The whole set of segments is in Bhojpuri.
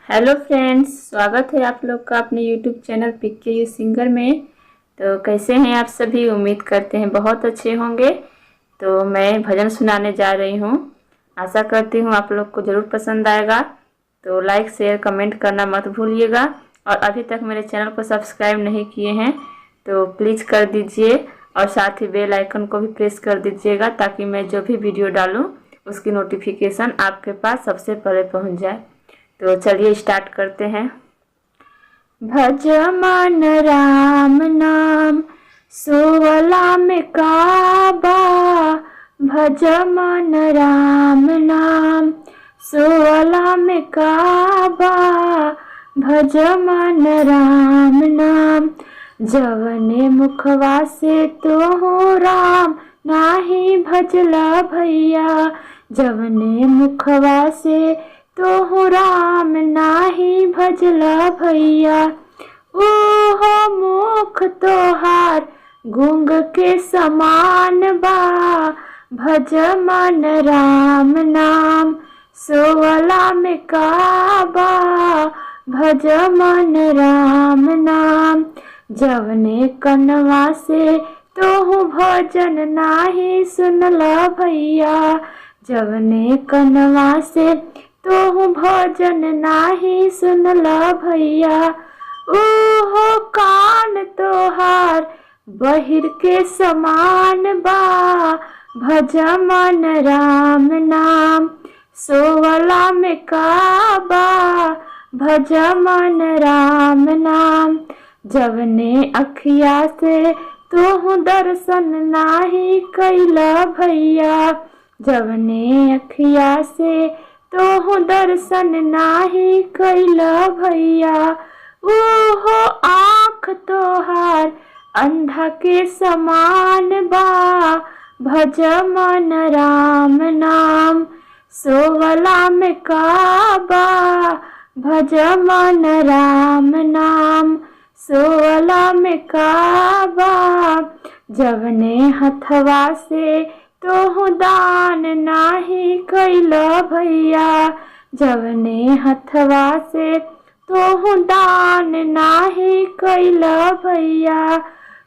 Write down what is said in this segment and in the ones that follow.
हेलो फ्रेंड्स, स्वागत है आप लोग का अपने YouTube channel pick you singer में। तो कैसे हैं आप सभी? उम्मीद करते हैं बहुत अच्छे होंगे। तो मैं भजन सुनाने जा रही हूँ। आशा करती हूँ आप लोग को ज़रूर पसंद आएगा। तो लाइक शेयर कमेंट करना मत भूलिएगा। और अभी तक मेरे चैनल को सब्सक्राइब नहीं किए हैं तो प्लीज़ कर दीजिए, और साथ ही बेल आइकन को भी प्रेस कर दीजिएगा ताकि मैं जो भी वीडियो डालूँ उसकी नोटिफिकेशन आपके पास सबसे पहले पहुँच जाए। तो चलिए स्टार्ट करते हैं। भज मन राम नाम सोवला में काबा, भज मन राम नाम सोवला में काबा, भज मन राम नाम जवने मुखवा से तो हो राम नाही भजला भैया, जवने मुखवा से तो हो राम नाही भजला भैया। ओहो मुख तोहार गूंग के समान बा, भज मन राम नाम सोवला में काबा, भज मन राम नाम जवने कनवा से तो हो भजन नाही सुनला भैया, जवने कनवा से तो भजन नाही सुनला भैया। ओहो कान तोहार बहिर के समान बा, भज मन राम नाम सोवला में काबा, भज मन राम नाम जवने अखिया से तो दर्शन नाही कैला भैया, जवने अखिया से तो दर्शन नाही कैला भैया। ओहो आँख तोहार अंधा के समान बा, भज मन राम नाम सोवला में काबा, भज मन राम नाम सोवला में काबा जवने हथवा से तो दान नाही कैला भैया, जवने हथवा से तो दान नाही कैला भैया।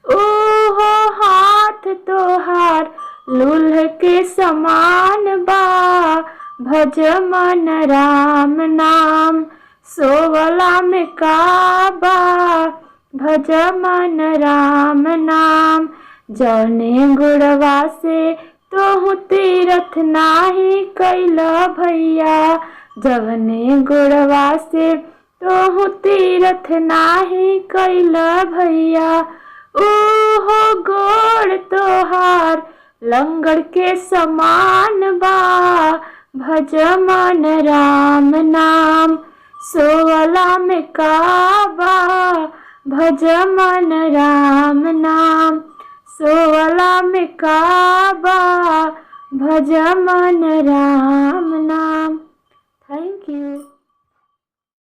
ओहो हाथ तोहार लूल्ह के समान बा, भज मन राम नाम सोवला में काबा, भज मन राम नाम जवने गुड़वा से तो तीरथ नाही कैला भैया, जवने गुड़वा से तो तीरथ नाही कैला भैया। ओहो गोड़ तोहार लंगड़ के समान बा, भज मन राम नाम सोवला में काबा, भज मन राम नाम सोवला में काबा, भज मन राम नाम। Thank you.